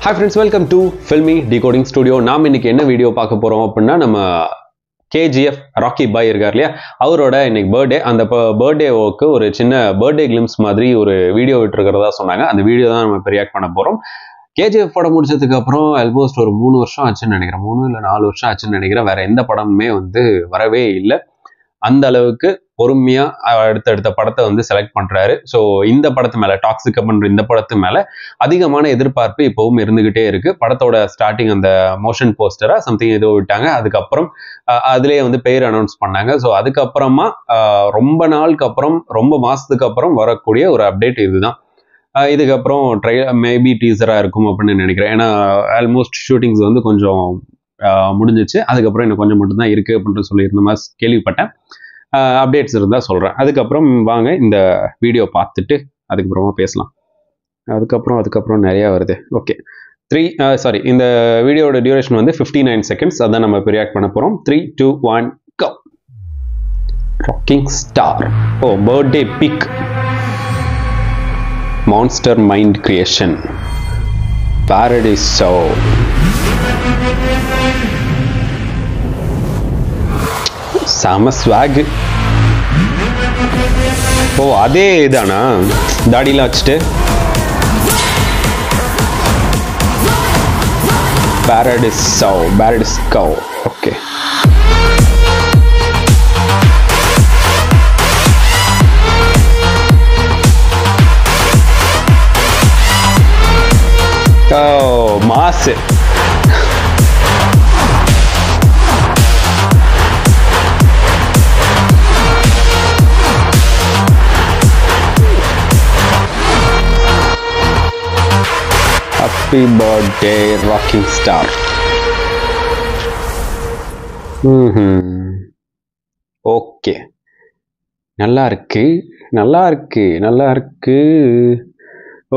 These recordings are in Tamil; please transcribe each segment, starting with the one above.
Hi friends, welcome to Filmy Decoding Studio. நாம் இன்னைக்கு என்ன வீடியோ பார்க்க போறோம் அப்படின்னா நம்ம KGF ராக்கி பாய் இருக்கார் இல்லையா, அவரோட இன்னைக்கு பர்த்டே. அந்த பர்த்டேவுக்கு ஒரு சின்ன பர்த்டே கிளிம்ஸ் மாதிரி ஒரு வீடியோ விட்டுருக்கிறதா சொன்னாங்க. அந்த வீடியோ தான் நம்ம இப்போ ரியாக்ட் பண்ண போறோம். KGF படம் முடிச்சதுக்கு அப்புறம் ஆல்மோஸ்ட் ஒரு 3 வருஷம் ஆச்சுன்னு நினைக்கிறேன், 3 இல்லை 4 வருஷம் ஆச்சுன்னு நினைக்கிறேன். வேற எந்த படமுமே வரவே இல்லை. அந்த அளவுக்கு பொறுமையா அடுத்தடுத்த படத்தை செலக்ட் பண்றாரு. ஸோ இந்த படத்து மேல, டாக்ஸிக் அப்படின்ற இந்த படத்து மேல அதிகமான எதிர்பார்ப்பு இப்பவும் இருந்துகிட்டே இருக்கு. படத்தோட ஸ்டார்டிங் அந்த மோஷன் போஸ்டரா சம்திங் ஏதோ விட்டாங்க. அதுக்கப்புறம் அதுலயே பெயர் அனௌன்ஸ் பண்ணாங்க. ஸோ அதுக்கப்புறமா ரொம்ப நாளுக்கு அப்புறம், ரொம்ப மாசத்துக்கு அப்புறம் வரக்கூடிய ஒரு அப்டேட் இதுதான். இதுக்கப்புறம் மேபி டீசரா இருக்கும் அப்படின்னு நினைக்கிறேன். ஏன்னா ஆல்மோஸ்ட் ஷூட்டிங்ஸ் கொஞ்சம் முடிஞ்சிச்சு. அதுக்கப்புறம் இன்னும் கொஞ்சம் மட்டும்தான் இருக்கு அப்படின்னு சொல்லியிருந்த மாதிரி கேள்விப்பட்டேன். அப்டேட்ஸ் இருந்தால் சொல்கிறேன். அதுக்கப்புறம் வாங்க இந்த வீடியோ பார்த்துட்டு அதுக்கப்புறமா பேசலாம். அதுக்கப்புறம் நிறையா வருது. ஓகே, இந்த வீடியோட டியூரேஷன் 59 செகண்ட்ஸ். அதான் நம்ம இப்போ ரியாக்ட் பண்ண போகிறோம். 3, 2, 1 go. Rocking star. Birthday pic. Monster mind creation. Paradise show. செம ஸ்வாக். அதே இதானா தாடிலாம் வச்சுட்டு? பாரடைஸ் கவ். ஓகே, மாசு. Happy birthday rocking star. Okay, நல்லா இருக்கு.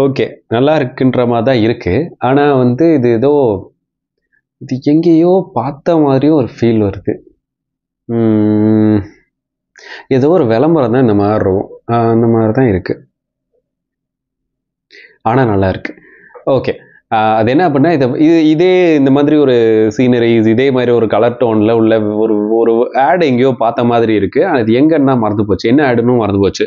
ஓகே, நல்லா இருக்குன்ற மாதிரி தான் இருக்கு. ஆனா இது எங்கேயோ பார்த்த மாதிரியும் ஒரு ஃபீல் வருது. ஏதோ ஒரு விளம்பரம் தான் இந்த மாதிரி இருக்கும். அந்த மாதிரி தான் இருக்கு. ஆனா நல்லா இருக்கு. ஓகே, அது என்ன அப்படின்னா, இதே இந்த மாதிரி ஒரு சீனரிஸ், இதே மாதிரி ஒரு கலர் டோன்ல உள்ள ஒரு ஆட் எங்கேயோ பார்த்த மாதிரி இருக்கு. அது எங்கன்னா மறந்து போச்சு, என்ன ஆடுன்னு மறந்து போச்சு.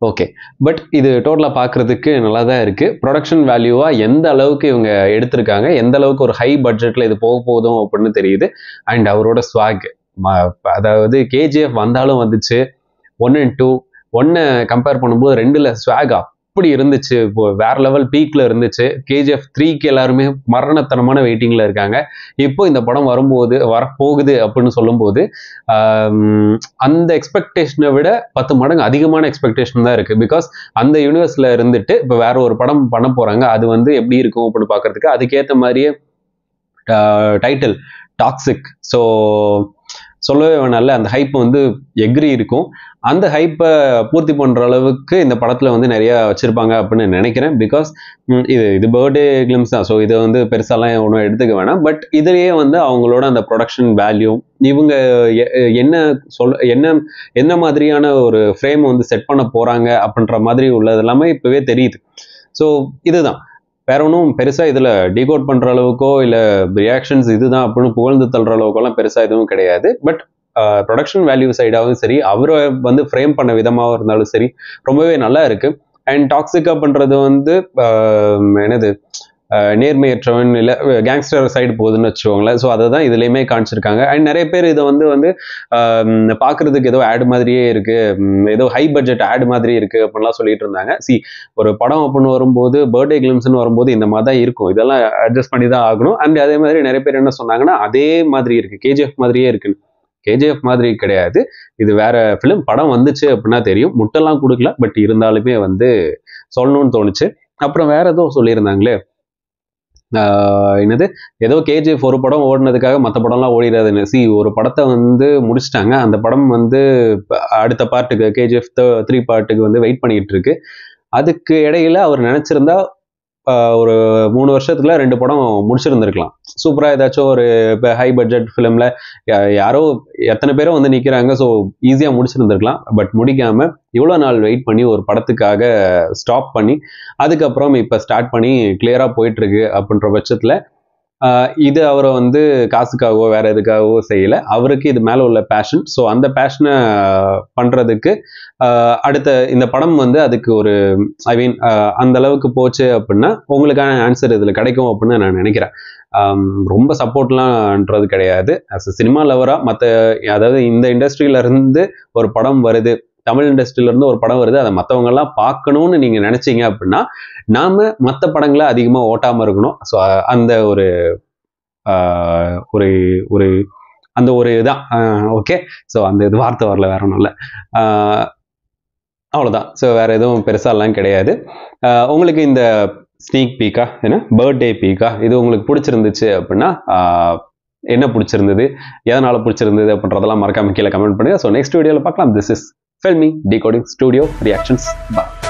ஓகே, பட் இது டோட்டலா பார்க்கறதுக்கு நல்லா தான் இருக்கு. ப்ரொடக்ஷன் வேல்யூவா எந்த அளவுக்கு இவங்க எடுத்திருக்காங்க, எந்த அளவுக்கு ஒரு ஹை பட்ஜெட்ல இது போக போதும் அப்படின்னு தெரியுது. அண்ட் அவரோட ஸ்வாக், அதாவது KGF வந்தாலும் வந்துச்சு. 1 and 2 1 கம்பேர் பண்ணும்போது 2ல ஸ்வாக் அப்படி இருந்துச்சு. வேற லெவல் பீக்ல இருந்துச்சு. KGF 3க்கு எல்லாருமே மரணத்தனமான வெயிட்டிங்ல இருக்காங்க. இப்போ இந்த படம் வரப்போகுது அப்படின்னு சொல்லும்போது அந்த எக்ஸ்பெக்டேஷனை விட 10 மடங்கு அதிகமான எக்ஸ்பெக்டேஷன் தான் இருக்கு. பிகாஸ் அந்த யூனிவர்ஸ்ல இருந்துட்டு இப்போ வேற ஒரு படம் பண்ண போறாங்க. அது எப்படி இருக்கும் அப்படின்னு பாக்குறதுக்கு அதுக்கேற்ற மாதிரியே டைட்டில் டாக்ஸிக். ஸோ சொல்லவே வேணால, அந்த ஹைப் எக்ரி இருக்கும். அந்த ஹைப்பை பூர்த்தி பண்ற அளவுக்கு இந்த படத்துல நிறைய வச்சிருப்பாங்க அப்படின்னு நினைக்கிறேன். பிகாஸ் இது பர்த்டே கிளிம்ஸ் தான். ஸோ இதை பெருசாலாம் ஒன்றும் எடுத்துக்க வேணாம். பட் இதுலயே அவங்களோட அந்த ப்ரொடக்ஷன் வேல்யூ, இவங்க என்ன மாதிரியான ஒரு ஃப்ரேம் செட் பண்ண போறாங்க அப்படின்ற மாதிரி உள்ளது எல்லாமே இப்பவே தெரியுது. ஸோ இதுதான், வேற ஒன்றும் பெருசா இதுல டீகோட் பண்ற அளவுக்கோ இல்ல ரியாக்ஷன்ஸ் இதுதான் அப்படின்னு புகழ்ந்து தள்ளுற அளவுக்கெல்லாம் பெருசா எதுவும் கிடையாது. பட் ப்ரொடக்ஷன் வேல்யூ சைடாகவும் சரி, அவரை ஃப்ரேம் பண்ண விதமாகவும் இருந்தாலும் சரி, ரொம்பவே நல்லா இருக்கு. அண்ட் டாக்ஸிக்கா பண்றது என்னது, நேர்மையற்றவன் இல்ல கேங்ஸ்டர் சைடு போகுதுன்னு வச்சுக்கோங்களேன். ஸோ அதை தான் இதுலயுமே காமிச்சிருக்காங்க. அண்ட் நிறைய பேர் இதை பாக்குறதுக்கு ஏதோ ஆட் மாதிரியே இருக்கு, ஏதோ ஹை பட்ஜெட் ஆட் மாதிரி இருக்கு அப்படின்லாம் சொல்லிட்டு இருந்தாங்க. ஒரு படம் அப்படின்னு வரும்போது, பர்த்டே கிளிம்ஸ்னு வரும்போது இந்த மாதிரி தான் இருக்கும். இதெல்லாம் அட்ஜஸ்ட் பண்ணி தான் ஆகணும். அண்ட் அதே மாதிரி நிறைய பேர் என்ன சொன்னாங்கன்னா, அதே மாதிரி இருக்கு, KGF மாதிரியே இருக்குன்னு. KGF மாதிரி கிடையாது, இது வேற ஃபிலிம். படம் வந்துச்சு அப்படின்னா தெரியும். முட்டெல்லாம் கொடுக்கல, பட் இருந்தாலுமே சொல்லணும்னு தோணுச்சு. அப்புறம் வேற ஏதோ சொல்லியிருந்தாங்களே, என்னது, ஏதோ KGF ஒரு படம் ஓடினதுக்காக மற்ற படம்லாம் ஓடிடாதுன்னு. ஒரு படத்தை முடிச்சிட்டாங்க. அந்த படம் அடுத்த பார்ட்டுக்கு, KGF 3 பார்ட்டுக்கு வெயிட் பண்ணிட்டு இருக்கு. அதுக்கு இடையில அவர் நினைச்சிருந்தா ஒரு 3 வருஷத்துல 2 படம் முடிச்சிருந்திருக்கலாம். சூப்பரா ஏதாச்சும் ஒரு இப்போ ஹை பட்ஜெட் ஃபிலிம்ல யாரோ எத்தனை பேரும் வந்து நிக்கிறாங்க, ஸோ ஈஸியா முடிச்சிருந்திருக்கலாம். பட் முடிக்காம இவ்வளோ நாள் வெயிட் பண்ணி ஒரு படத்துக்காக ஸ்டாப் பண்ணி அதுக்கப்புறம் இப்போ ஸ்டார்ட் பண்ணி கிளியரா போயிட்டு இருக்கு அப்படின்ற பட்சத்துல இது அவரை வந்து காசுக்காகவோ வேற எதுக்காகவோ செய்யல. அவருக்கு இது மேல உள்ள பேஷன். ஸோ அந்த பேஷனை பண்றதுக்கு அடுத்த இந்த படம் வந்து அதுக்கு ஒரு ஐ மீன் அந்த அளவுக்கு போச்சு அப்படின்னா உங்களுக்கான ஆன்சர் இதுல கிடைக்கும் அப்படின்னு நான் நினைக்கிறேன். ரொம்ப சப்போர்ட்லாம்ன்றது கிடையாது. அஸ் அ சினிமா லவரா அதாவது இந்த இண்டஸ்ட்ரியில இருந்து ஒரு படம் வருது, தமிழ் இண்டஸ்ட்ரியில இருந்து ஒரு படம் வருது, அதை மற்றவங்க எல்லாம் பார்க்கணும்னு நீங்க நினைச்சீங்க அப்படின்னா நாம மற்ற படங்களை அதிகமா ஓட்டாம இருக்கணும். ஸோ அந்த ஒரு ஒரு ஒரு அந்த ஒரு இதான் ஓகே. ஸோ அந்த இது வார்த்தை வரல, வேற ஒன்றும் இல்லை. அவ்வளோதான். ஸோ வேற எதுவும் பெருசாலாம் கிடையாது. உங்களுக்கு இந்த ஸ்னீக் பீக்கா பர்த்டே பீக்கா இது உங்களுக்கு பிடிச்சிருந்துச்சு அப்படின்னா என்ன பிடிச்சிருந்தது, எதனால பிடிச்சிருந்தது அப்படின்றதெல்லாம் மறக்காம கீழே கமெண்ட் பண்ணுங்க. ஸோ நெக்ஸ்ட் வீடியோவில் பார்க்கலாம். This is Filmy Decoding Studio Reactions. Bye.